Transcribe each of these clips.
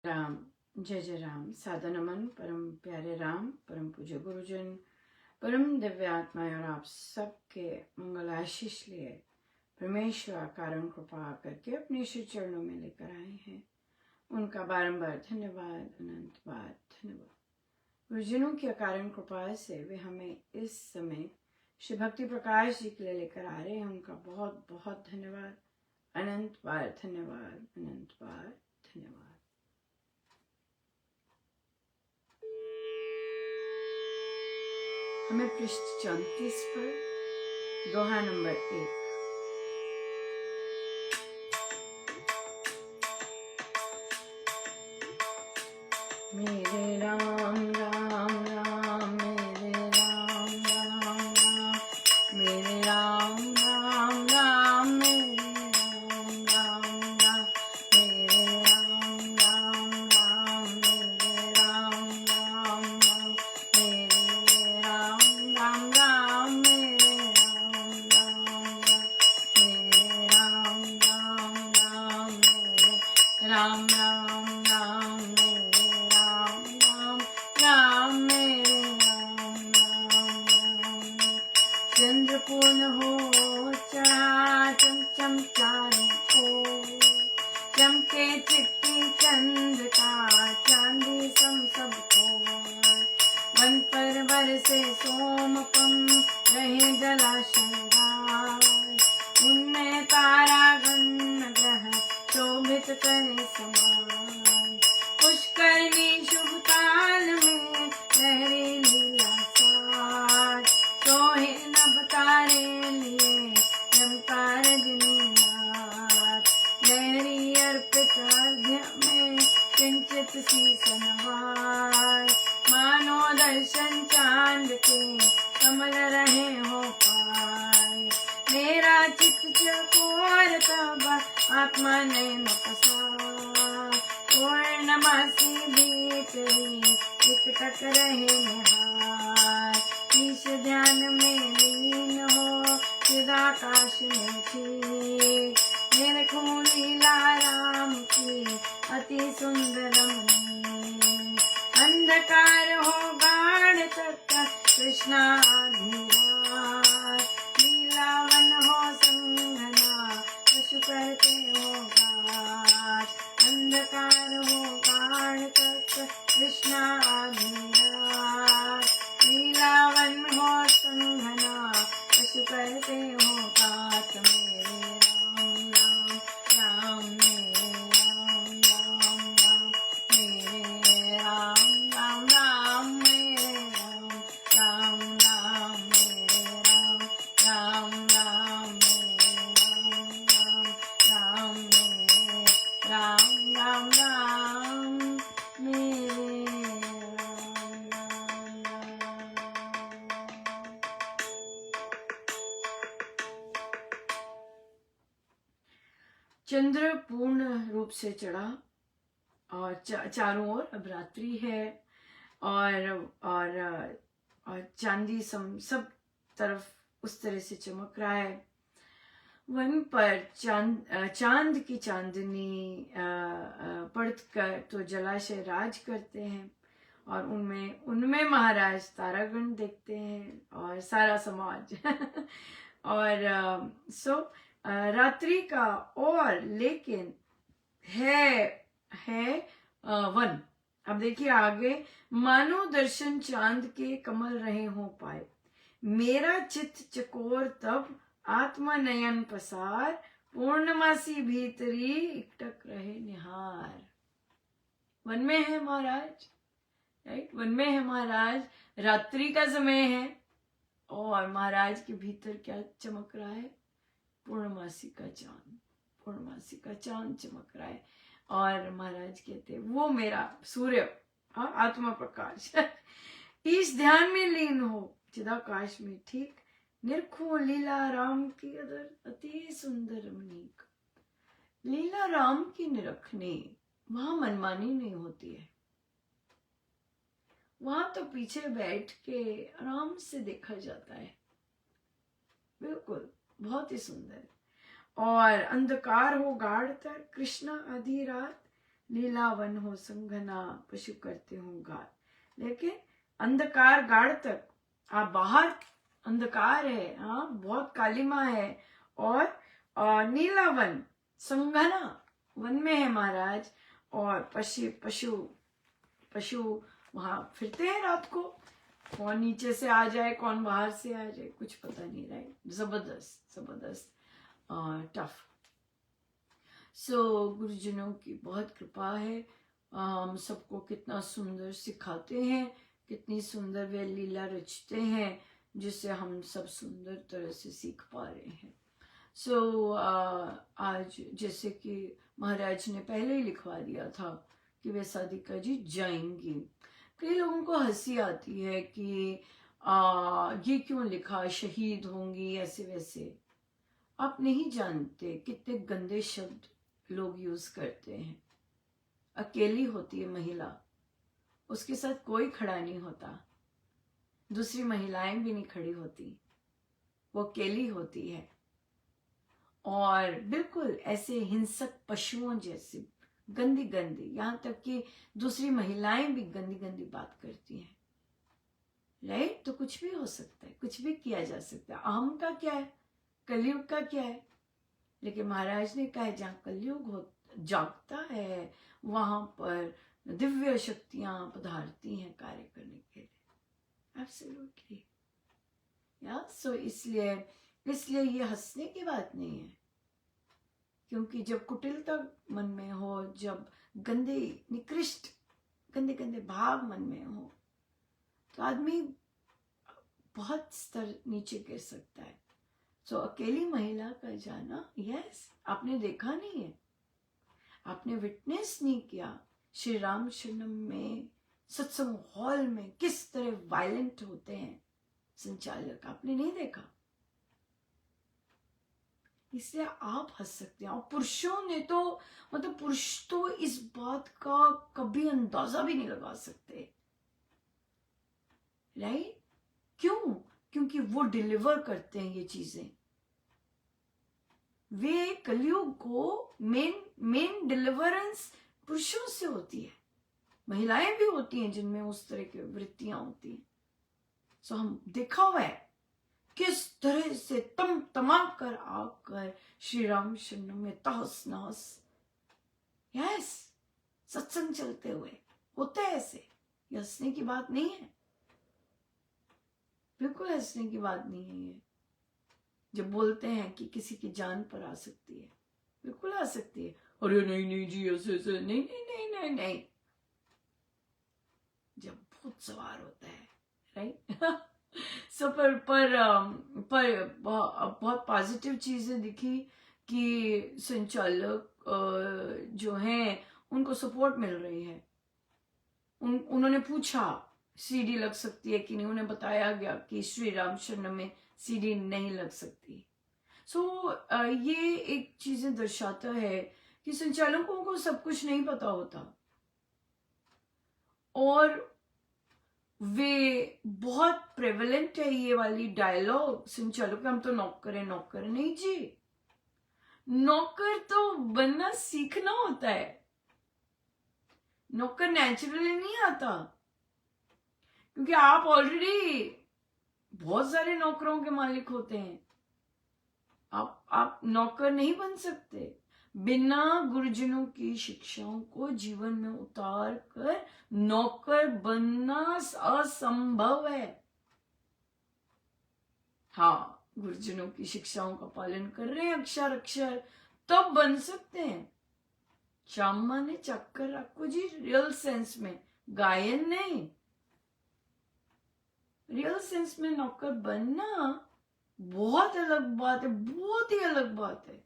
राम। जय जय राम। सादर नमन परम प्यारे राम, परम पूज्य गुरुजन, परम दिव्य आत्माएं और आप सबके मंगल आशीष लिए परमेश्वर कारण कृपा करके अपने श्री चरणों में लेकर आए हैं। उनका बारंबार धन्यवाद, अनंत बार धन्यवाद। गुरुजनों की अकारण कृपा से वे हमें इस समय श्री भक्ति प्रकाश जी के लिए लेकर आ रहे हैं। उनका बहुत बहुत धन्यवाद, अनंत बार धन्यवाद, अनंत बार धन्यवाद। हमें पृष्ठ 34 पर दोहा नंबर 1। मेरे राम राम राम, मेरे राम राम राम, मेरे राम राम राम, मेरे राम राम राम, मेरे राम राम राम, मेरे राम राम राम, मेरे राम राम राम, मेरे राम राम राम, मेरे राम राम राम, मेरे राम राम राम, मेरे राम राम राम। चंद्र पूर्ण हो चढ़ा चमचम चारों ओर, चमके चिट्ठी चंद्र का चांदी सम सब खोर। वन पर बरसे सोमपम रहे जलाशय राज, उनमें तारा गण ग्रह शोभित करे समान। पुष्करणी शुभ काल में लहरे लीला साज, सोहे नभ तारे लिए झमकार रजनी नाथ। लहरी अर्पित अर्घ्य में किंचित शीश नवाय, मानो दर्शन चांद के कमल रहे हो पाए। मेरा चित्त चकोर तब आत्मा नयन पसार, पूर्णमासी भीतरी एकटक रहे निहार। ईश ध्यान में लीन हो चिदाकाश में ठीक, निरखूं लीला राम की अति सुंदर रमणीक। अंधकार हो गाढ़ तक कृष्णा आधिराज, लीलावन हो संघना पशु करते हो घाट। अंधकार हो गाढ़ तक कृष्णा आधिराज, लीलावन हो संघना पशु करते हो घाट। मेरे राम राम राम, मेरे राम राम राम, मेरे राम राम राम, मेरे राम राम राम, मेरे राम राम राम, मेरे राम राम राम, मेरे राम राम राम, मेरे राम राम राम। चंद्र पूर्ण रूप से चढ़ा और चारों ओर अब रात्रि है और चांदी सब तरफ उस तरह से चमक रहा है। वहीं पर चांद की चांदनी पड़कर तो जलाशय राज करते हैं और उनमें महाराज तारागण देखते हैं और सारा समाज और रात्रि का और लेकिन है वन। अब देखिए आगे, मानो दर्शन चांद के कमल रहे हो पाए। मेरा चित्त चकोर तब आत्मा नयन पसार, पूर्णमासी भीतरी एकटक रहे निहार। वन में है महाराज, राइट, वन में है महाराज, रात्रि का समय है और महाराज के भीतर क्या चमक रहा है? पूर्णमासी का चांद, पूर्णमासी का चांद चमक रहा है। और महाराज कहते वो मेरा सूर्य आत्मा प्रकाश इस ध्यान में लीन हो चिदाकाश में ठीक, निरखो लीला राम की अदर अति सुंदर रमणीक। लीला राम की निरखने, वहां मनमानी नहीं होती है, वहां तो पीछे बैठ के आराम से देखा जाता है, बिल्कुल बहुत ही सुंदर। और अंधकार हो गाढ़ तक कृष्णा आधी रात, लीलावन हो संघना, पशु करते हो गात। लेकिन अंधकार गाढ़ तक, आप बाहर अंधकार है, हाँ बहुत कालिमा है, और नीलावन संघना, वन में है महाराज, और पशु पशु पशु वहां फिरते हैं रात को, कौन नीचे से आ जाए कौन बाहर से आ जाए कुछ पता नहीं, राइट। जबरदस्त जबरदस्त टफ। सो गुरुजनों की बहुत कृपा है, हम सबको कितना सुंदर सिखाते हैं, कितनी सुंदर वे लीला रचते हैं, जिससे हम सब सुंदर तरह से सीख पा रहे हैं। सो आज जैसे कि महाराज ने पहले ही लिखवा दिया था कि वे साधिका जी जाएंगी। कई लोगों को हंसी आती है कि ये क्यों लिखा, शहीद होंगी ऐसे वैसे। आप नहीं जानते कितने गंदे शब्द लोग यूज करते हैं। अकेली होती है महिला, उसके साथ कोई खड़ा नहीं होता, दूसरी महिलाएं भी नहीं खड़ी होती, वो अकेली होती है, और बिल्कुल ऐसे हिंसक पशुओं जैसे गंदी गंदी, यहां तक कि दूसरी महिलाएं भी गंदी गंदी बात करती हैं, राइट। तो कुछ भी हो सकता है, कुछ भी किया जा सकता है। अहम का क्या है, कलयुग का क्या है, लेकिन महाराज ने कहा जहां कलयुग जागता है वहां पर दिव्य शक्तियां पधारती हैं कार्य करने के लिए। एब्सोल्युटली या सो इसलिए ये हंसने की बात नहीं है, क्योंकि जब कुटिलता मन में हो, जब गंदे निकृष्ट गंदे गंदे भाव मन में हो, तो आदमी बहुत स्तर नीचे गिर सकता है। सो अकेली महिला का जाना, यस, आपने देखा नहीं है, आपने विटनेस नहीं किया श्री राम शरणम में सत्संग हॉल में किस तरह वायलेंट होते हैं संचालक, आपने नहीं देखा, इसलिए आप हंस सकते हैं। और पुरुषों ने तो मतलब पुरुष तो इस बात का कभी अंदाजा भी नहीं लगा सकते, राइट। क्यों? क्योंकि वो डिलीवर करते हैं ये चीजें। वे कलयुग को मेन डिलीवरेंस पुरुषों से होती है, महिलाएं भी होती हैं जिनमें उस तरह की वृत्तियां होती हैं। सो हम देखा हुआ है किस तरह से तमा कर आकर श्री राम शरणम में तहस नहस, यस, सत्संग चलते हुए होता है ऐसे। ये हंसने की बात नहीं है, बिल्कुल हंसने की बात नहीं है ये। जब बोलते हैं कि किसी की जान पर आ सकती है, बिल्कुल आ सकती है। अरे नहीं नहीं जी ऐसे ऐसे, नहीं नहीं नहीं नहीं नहीं, जब भूत सवार होता है, राइट। सो पर बहुत पॉजिटिव चीजें दिखी कि संचालक जो हैं उनको सपोर्ट मिल रही है। उन्होंने पूछा सीडी लग सकती है कि नहीं, उन्हें बताया गया कि श्री राम शरण में सीडी नहीं लग सकती। सो ये एक चीजें दर्शाता है कि संचालकों को सब कुछ नहीं पता होता, और वे बहुत प्रेवलेंट है ये वाली डायलॉग संचालक, हम तो नौकर नहीं जी, नौकर तो बनना सीखना होता है, नौकर नेचुरली नहीं आता, क्योंकि आप ऑलरेडी बहुत सारे नौकरों के मालिक होते हैं। आप नौकर नहीं बन सकते। बिना गुरुजनों की शिक्षाओं को जीवन में उतार कर नौकर बनना असंभव है। हाँ, गुरुजनों की शिक्षाओं का पालन कर रहे हैं अक्षर अक्षर, तब बन सकते हैं। श्यामा ने चक्कर रखो जी, रियल सेंस में, गायन नहीं, रियल सेंस में नौकर बनना बहुत अलग बात है, बहुत ही अलग बात है।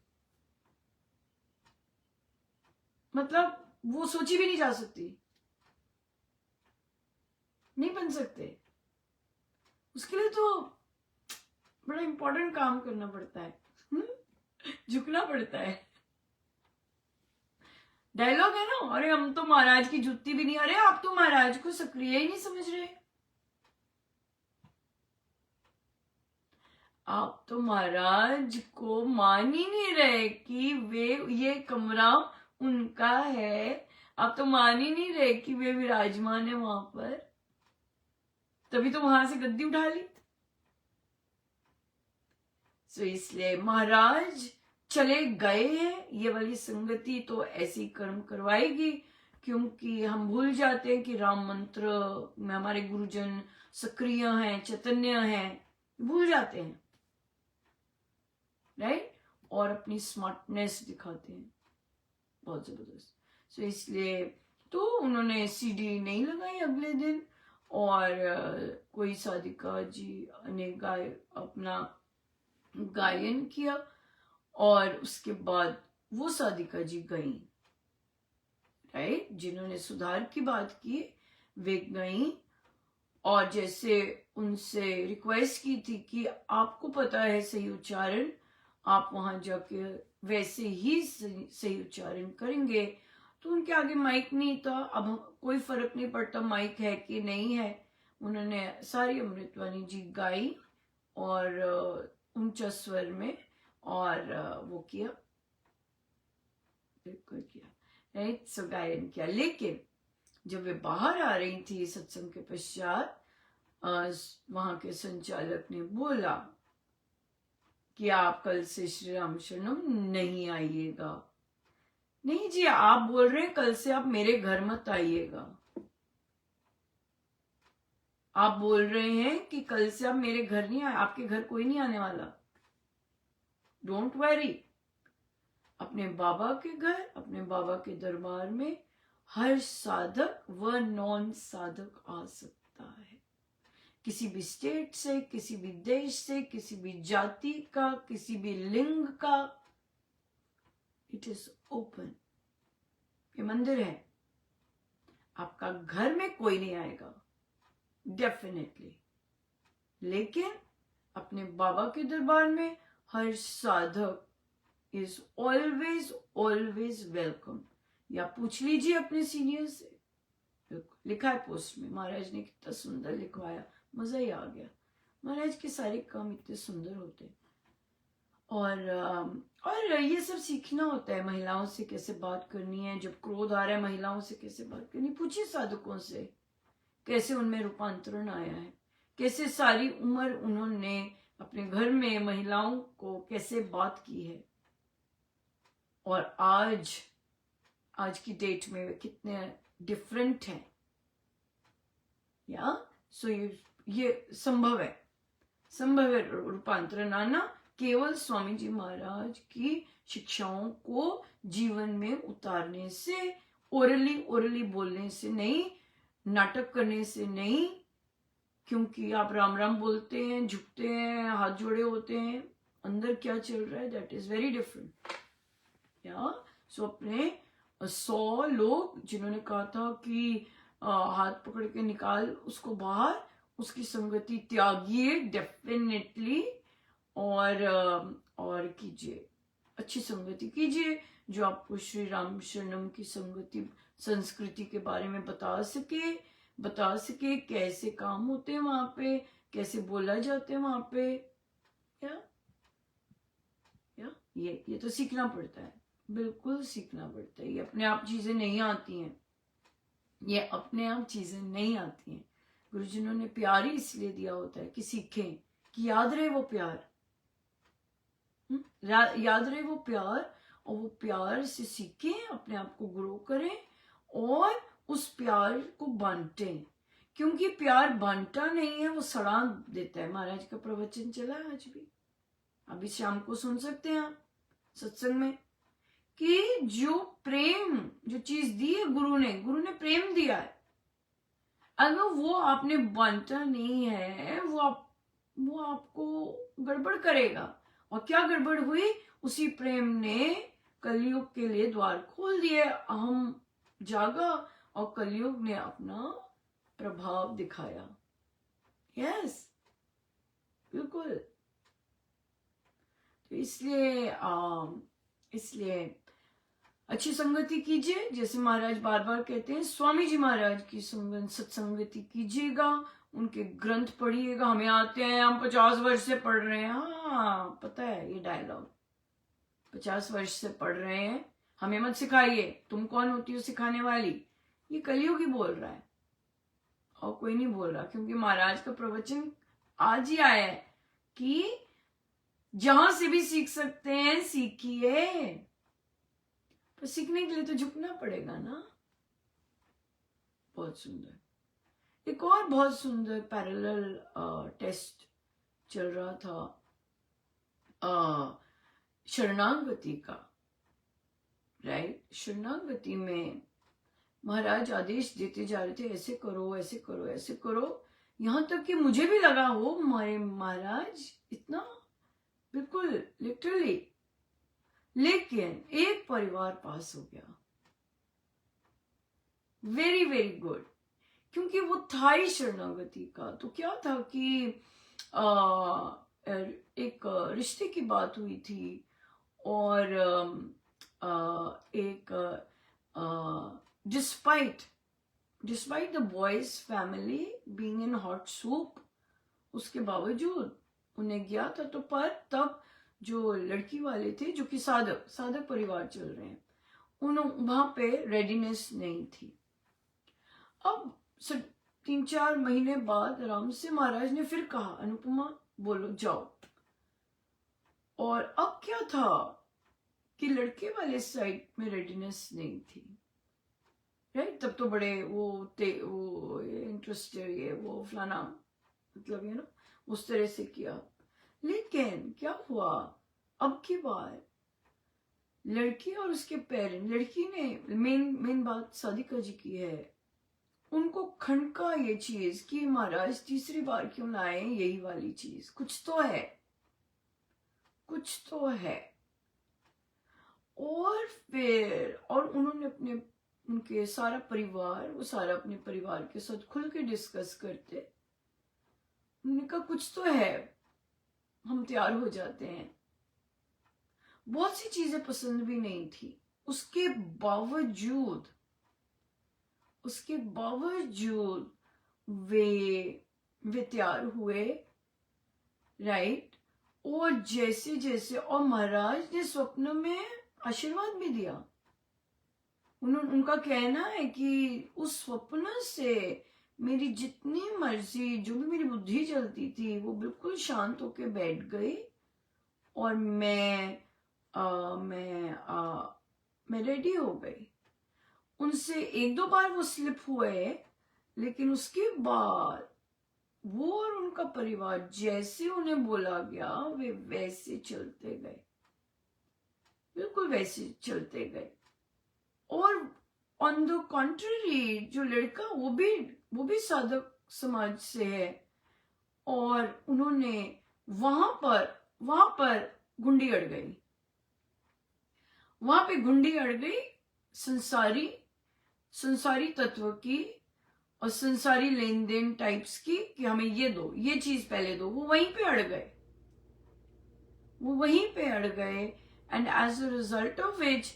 मतलब वो सोची भी नहीं जा सकती, नहीं बन सकते। उसके लिए तो बड़ा इंपॉर्टेंट काम करना पड़ता है, झुकना पड़ता है। डायलॉग है ना, अरे हम तो महाराज की जूती भी नहीं, अरे आप तो महाराज को सक्रिय ही नहीं समझ रहे, आप तो महाराज को मान ही नहीं रहे कि वे ये कमरा उनका है, आप तो मान ही नहीं रहे कि वे विराजमान है वहां पर, तभी तो वहां से गद्दी उठा ली। सो इसलिए महाराज चले गए हैं, ये वाली संगति तो ऐसी कर्म करवाएगी, क्योंकि हम भूल जाते हैं कि राम मंत्र में हमारे गुरुजन सक्रिय हैं, चैतन्य हैं, भूल जाते हैं, राइट, और अपनी स्मार्टनेस दिखाते हैं बहुत जबरदस्त। सो इसलिए तो उन्होंने सीडी नहीं लगाई अगले दिन, और कोई साधिका जी ने अपना गायन किया, और उसके बाद वो साधिका जी गई, राइट, जिन्होंने सुधार की बात की वे गई, और जैसे उनसे रिक्वेस्ट की थी कि आपको पता है सही उच्चारण, आप वहां जाके वैसे ही सही उच्चारण करेंगे। तो उनके आगे माइक नहीं था, अब कोई फर्क नहीं पड़ता माइक है कि नहीं है, उन्होंने सारी अमृतवाणी जी गाई और ऊंचा स्वर में, और वो किया, बिल्कुल किया, राइट, सो गायन किया। लेकिन जब वे बाहर आ रही थी सत्संग के पश्चात, वहां के संचालक ने बोला कि आप कल से श्री राम शरणम नहीं आइएगा। नहीं जी, आप बोल रहे हैं कल से आप मेरे घर मत आइएगा, आप बोल रहे हैं कि कल से आप मेरे घर नहीं आए, आपके घर कोई नहीं आने वाला, डोंट वरी। अपने बाबा के घर, अपने बाबा के दरबार में हर साधक व नॉन साधक आ सकता है, किसी भी स्टेट से, किसी भी देश से, किसी भी जाति का, किसी भी लिंग का, इट इज ओपन। ये मंदिर है, आपका घर में कोई नहीं आएगा डेफिनेटली, लेकिन अपने बाबा के दरबार में हर साधक इज ऑलवेज ऑलवेज वेलकम। या पूछ लीजिए अपने सीनियर से, लिखा है पोस्ट में, महाराज ने कितना सुंदर लिखवाया, मजा ही आ गया। महाराज के सारे काम इतने सुंदर होते हैं, और ये सब सीखना होता है, महिलाओं से कैसे बात करनी है, जब क्रोध आ रहा है महिलाओं से कैसे बात करनी। पूछिए साधकों से कैसे उनमें रूपांतरण आया है, कैसे सारी उम्र उन्होंने अपने घर में महिलाओं को कैसे बात की है, और आज की डेट में वे कितने डिफरेंट हैं। या सो ये संभव है रूपांतरण आना, केवल स्वामी जी महाराज की शिक्षाओं को जीवन में उतारने से, ओरली बोलने से नहीं, नाटक करने से नहीं, क्योंकि आप राम राम बोलते हैं, झुकते हैं, हाथ जोड़े होते हैं, अंदर क्या चल रहा है दैट इज वेरी डिफरेंट। या सो अपने 100 लोग जिन्होंने कहा था कि हाथ पकड़ के निकाल उसको बाहर, उसकी संगति त्यागिए डेफिनेटली, और कीजिए, अच्छी संगति कीजिए जो आपको श्री राम शरणम की संगति संस्कृति के बारे में बता सके कैसे काम होते हैं वहां पे, कैसे बोला जाता है वहां पे। या ये तो सीखना पड़ता है, बिल्कुल सीखना पड़ता है। ये अपने आप चीजें नहीं आती हैं, ये अपने आप चीजें नहीं आती हैं। गुरुजनों ने प्यार ही इसलिए दिया होता है कि सीखें, कि याद रहे वो प्यार, याद रहे वो प्यार, और वो प्यार से सीखें, अपने आप को ग्रो करें, और उस प्यार को बांटें, क्योंकि प्यार बांटा नहीं है वो सड़ा देता है। महाराज का प्रवचन चला है आज भी, अभी शाम को सुन सकते हैं आप सत्संग में, कि जो प्रेम, जो चीज दी है गुरु ने प्रेम दिया है, अगर वो आपने बांटा नहीं है, वो आपको गड़बड़ करेगा। और क्या गड़बड़ हुई, उसी प्रेम ने कलयुग के लिए द्वार खोल दिए, अहम जागा और कलयुग ने अपना प्रभाव दिखाया। यस, बिल्कुल। तो इसलिए अच्छी संगति कीजिए, जैसे महाराज बार बार कहते हैं, स्वामी जी महाराज की सत्संगति कीजिएगा, उनके ग्रंथ पढ़िएगा। हमें आते हैं, हम 50 वर्ष से पढ़ रहे हैं, हाँ पता है ये डायलॉग, 50 वर्ष से पढ़ रहे हैं, हमें मत सिखाइए, तुम कौन होती हो सिखाने वाली। ये कलयुग ही बोल रहा है और कोई नहीं बोल रहा, क्योंकि महाराज का प्रवचन आज ही आया है कि जहां से भी सीख सकते हैं सीखिए, पर सीखने के लिए तो झुकना पड़ेगा ना। बहुत सुंदर। एक और बहुत सुंदर पैरेलल टेस्ट चल रहा था शरणागति का, राइट। शरणागति में महाराज आदेश देते जा रहे थे, ऐसे करो ऐसे करो ऐसे करो, यहां तक कि मुझे भी लगा हो हमारे महाराज इतना बिल्कुल लिटरली, लेकिन एक परिवार पास हो गया, वेरी वेरी गुड, क्योंकि वो था ही शरणागति का। तो क्या था कि एक रिश्ते की बात हुई थी और एक despite the boys family being in hot soup, उसके बावजूद उन्हें गया था। तो पर तब जो लड़की वाले थे, जो कि साधक परिवार चल रहे हैं, वहां पे रेडीनेस नहीं थी। अब 3-4 महीने बाद आराम से महाराज ने फिर कहा, अनुपमा बोलो जाओ। और अब क्या था कि लड़के वाले साइड में रेडीनेस नहीं थी, राइट। तब तो बड़े वो इंटरेस्टेड, ये वो फलाना, मतलब ये ना उस तरह से किया। लेकिन क्या हुआ, अब की बार लड़की और उसके पेरेंट, लड़की ने मेन बात सादिका जी की है, उनको खनका ये चीज कि महाराज तीसरी बार क्यों लाए यही वाली चीज, कुछ तो है, कुछ तो है। और फिर उन्होंने उनके सारा परिवार, वो सारा अपने परिवार के साथ खुल के डिस्कस करते, उन्होंने कहा कुछ तो है, हम तैयार हो जाते हैं। बहुत सी चीजें पसंद भी नहीं थी, उसके बावजूद वे तैयार हुए, राइट। और जैसे और महाराज ने स्वप्न में आशीर्वाद भी दिया। उनका कहना है कि उस स्वप्न से मेरी जितनी मर्जी, जो भी मेरी बुद्धि चलती थी, वो बिल्कुल शांत होके बैठ गई और मैं रेडी हो गई। उनसे 1-2 बार वो स्लिप हुए, लेकिन उसके बाद वो और उनका परिवार जैसे उन्हें बोला गया वे वैसे चलते गए, बिल्कुल वैसे चलते गए। और ऑन द कॉन्ट्ररी जो लड़का, वो भी साधक समाज से है, और उन्होंने वहां पर गुंडी अड़ गई, वहां पे गुंडी अड़ गई संसारी तत्व की और संसारी लेन देन टाइप्स की, कि हमें ये दो, ये चीज पहले दो। वो वहीं पे अड़ गए and as a result of which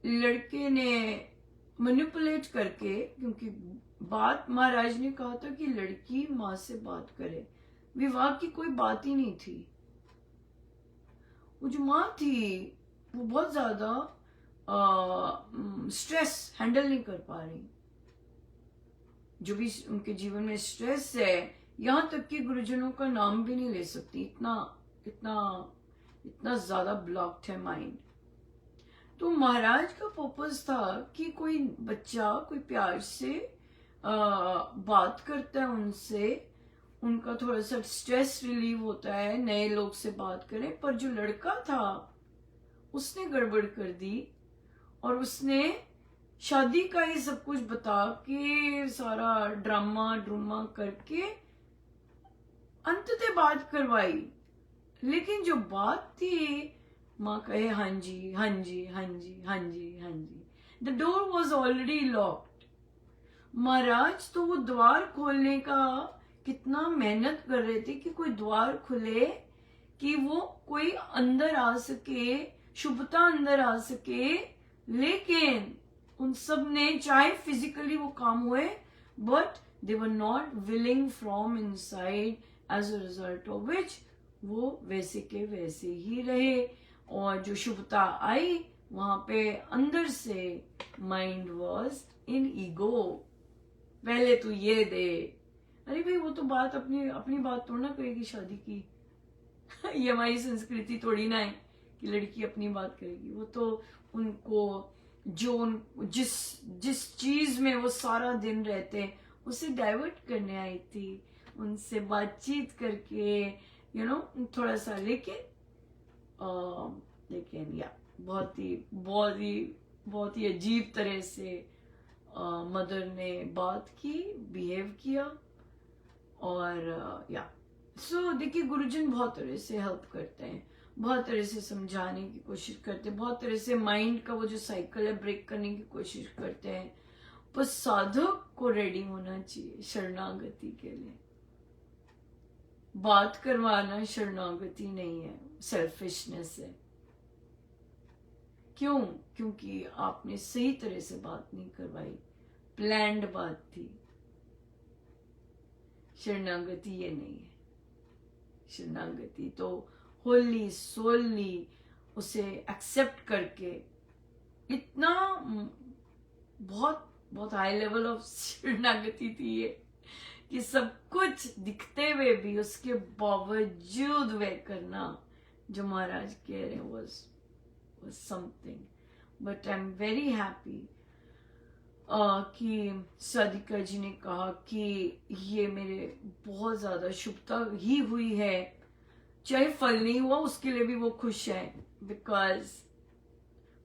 लड़के ने मैनिपुलेट करके, क्योंकि बात महाराज ने कहा था कि लड़की माँ से बात करे, विवाह की कोई बात ही नहीं थी। वो जो माँ थी वो बहुत ज्यादा स्ट्रेस हैंडल नहीं कर पा रही, जो भी उनके जीवन में स्ट्रेस है, यहां तक कि गुरुजनों का नाम भी नहीं ले सकती, इतना ज्यादा ब्लॉक्ड है माइंड। तो महाराज का पर्पस था कि कोई बच्चा कोई प्यार से बात करता है उनसे, उनका थोड़ा सा स्ट्रेस रिलीव होता है, नए लोग से बात करें। पर जो लड़का था उसने गड़बड़ कर दी और उसने शादी का ही सब कुछ बता के, सारा ड्रामा करके अंततः बात करवाई। लेकिन जो बात थी, माँ कहे हाँ जी हाँ जी हाँ जी हाँ जी हाँ जी, the door was already locked. महाराज तो वो द्वार खोलने का कितना मेहनत कर रहे थे कि कोई द्वार खुले, कि वो कोई अंदर आ सके, शुभता अंदर आ सके। लेकिन उन सब ने, चाहे फिजिकली वो काम हुए, but they were not willing from inside, as a result of which वो वैसे के वैसे ही रहे। और जो शुभता आई वहां पे अंदर से माइंड वॉज इन ईगो, पहले तू ये दे। अरे भाई वो तो बात अपनी अपनी बात थोड़ा ना करेगी शादी की। ये हमारी संस्कृति थोड़ी ना है कि लड़की अपनी बात करेगी। वो तो उनको जो उन जिस जिस चीज में वो सारा दिन रहते हैं उसे डाइवर्ट करने आई थी, उनसे बातचीत करके थोड़ा सा। लेकिन या बहुत ही अजीब तरह से मदर ने बात की, बिहेव किया। और या सो देखिए, गुरुजन बहुत तरह से हेल्प करते हैं, बहुत तरह से समझाने की कोशिश करते हैं, बहुत तरह से माइंड का वो जो साइकिल है ब्रेक करने की कोशिश करते हैं। पर साधक को रेडी होना चाहिए शरणागति के लिए। बात करवाना शरणागति नहीं है, सेल्फिशनेस है। क्यों? क्योंकि आपने सही तरह से बात नहीं करवाई, प्लैंड बात थी। शरणागति ये नहीं है। शरणागति तो होली सोली उसे एक्सेप्ट करके, इतना बहुत बहुत हाई लेवल ऑफ शरणागति थी ये कि सब कुछ दिखते हुए भी उसके बावजूद वे करना जो महाराज कह रहे हैं was something. But I'm very happy कि साधिका जी ने कहा कि ये मेरे बहुत ज्यादा शुभता ही हुई है, चाहे फल नहीं हुआ उसके लिए भी वो खुश है, बिकॉज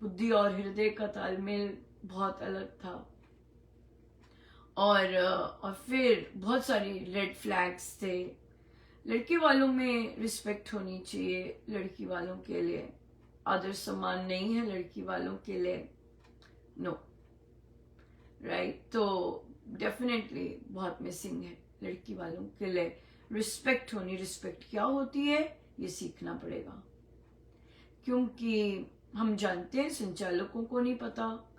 बुद्धि और हृदय का तालमेल बहुत अलग था। और फिर बहुत सारी रेड फ्लैग्स थे। लड़के वालों में रिस्पेक्ट होनी चाहिए, लड़की वालों के लिए आदर सम्मान नहीं है, लड़की वालों के लिए नो, राइट। तो डेफिनेटली बहुत मिसिंग है लड़की वालों के लिए रिस्पेक्ट होनी। रिस्पेक्ट क्या होती है ये सीखना पड़ेगा, क्योंकि हम जानते हैं संचालकों को नहीं पता,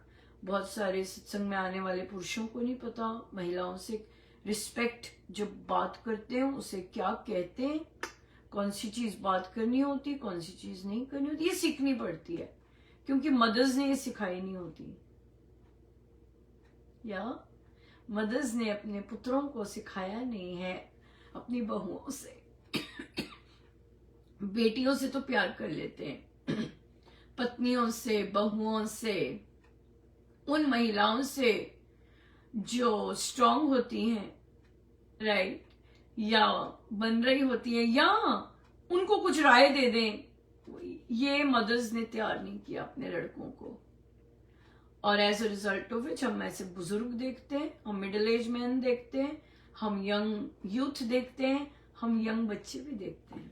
बहुत सारे सत्संग में आने वाले पुरुषों को नहीं पता महिलाओं से रिस्पेक्ट जब बात करते हैं उसे क्या कहते हैं, कौन सी चीज बात करनी होती, कौन सी चीज नहीं करनी होती, ये सीखनी पड़ती है, क्योंकि मदर्स ने ये सिखाई नहीं होती, या मदर्स ने अपने पुत्रों को सिखाया नहीं है। अपनी बहुओं से बेटियों से तो प्यार कर लेते हैं, पत्नियों से, बहुओं से, उन महिलाओं से जो स्ट्रांग होती हैं, राइट, या बन रही होती है, या उनको कुछ राय दे दें, ये मदर्स ने तैयार नहीं किया अपने लड़कों को। और as a result of which हम ऐसे बुजुर्ग देखते हैं, हम मिडिल एज मैन देखते हैं, हम यंग यूथ देखते हैं, हम यंग बच्चे भी देखते हैं।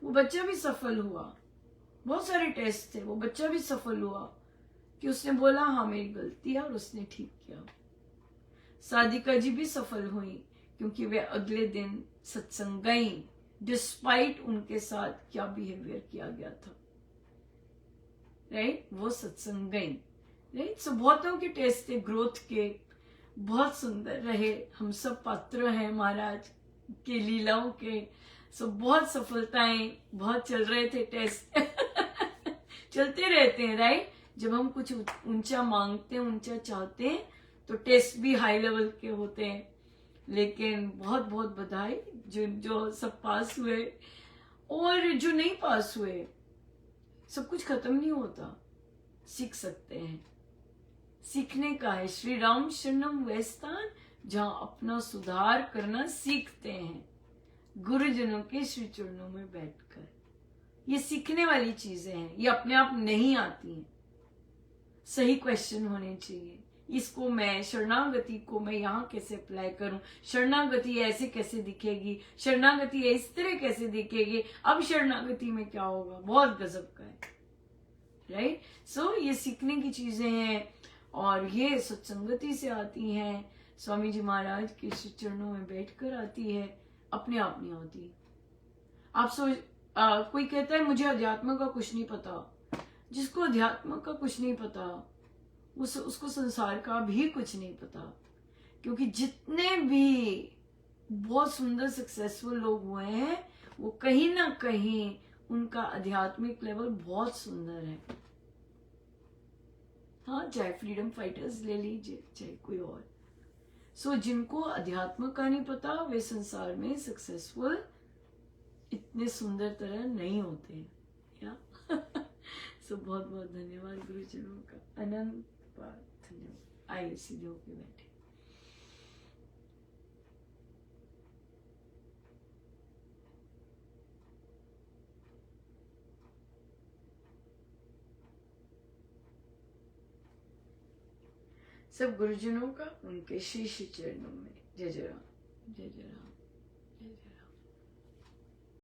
वो बच्चा भी सफल हुआ, बहुत सारे टेस्ट थे, वो बच्चा भी सफल हुआ कि उसने बोला हाँ मेरी गलती है और उसने ठीक किया। साधिका जी भी सफल हुई क्योंकि वे अगले दिन सत्संग गई डिस्पाइट उनके साथ क्या बिहेवियर किया गया था, राइट, वो सत्संग गई, राइट। सो बहुतों के टेस्ट थे ग्रोथ के, बहुत सुंदर रहे, हम सब पात्र हैं महाराज के लीलाओं के। सो बहुत सफलताएं, बहुत चल रहे थे टेस्ट चलते रहते हैं, राइट। जब हम कुछ ऊंचा मांगते हैं, ऊंचा चाहते हैं, तो टेस्ट भी हाई लेवल के होते हैं। लेकिन बहुत बहुत बधाई जो सब पास हुए, और जो नहीं पास हुए, सब कुछ खत्म नहीं होता, सीख सकते हैं, सीखने का है। श्री राम शरणम वह स्थान जहां अपना सुधार करना सीखते हैं, गुरुजनों के श्री चरणों में बैठकर। ये सीखने वाली चीजें हैं, ये अपने आप नहीं आती हैं। सही क्वेश्चन होने चाहिए, इसको मैं शरणागति को मैं यहाँ कैसे अप्लाई करूं, शरणागति ऐसे कैसे दिखेगी, शरणागति इस तरह कैसे दिखेगी, अब शरणागति में क्या होगा, बहुत गजब का है, राइट। सो ये सीखने की चीजें हैं, और ये सत्संगति से आती हैं, स्वामी जी महाराज के श्री चरणों में बैठकर आती है, अपने आप नहीं होती। आप कोई कहता है मुझे अध्यात्म का कुछ नहीं पता, जिसको अध्यात्म का कुछ नहीं पता उसको संसार का भी कुछ नहीं पता, क्योंकि जितने भी बहुत सुंदर सक्सेसफुल लोग हुए हैं वो कहीं ना कहीं उनका आध्यात्मिक लेवल बहुत सुंदर है, हाँ, चाहे फ्रीडम फाइटर्स ले लीजिए, चाहे कोई और। सो जिनको अध्यात्म का नहीं पता वे संसार में सक्सेसफुल इतने सुंदर तरह नहीं होते हैं, या सो बहुत बहुत धन्यवाद गुरुजनों का, अनंत बार धन्यवाद। आइए सीधे होके बैठे। सब गुरुजनों का उनके शीश चरणों में जय जय राम, जय जय राम।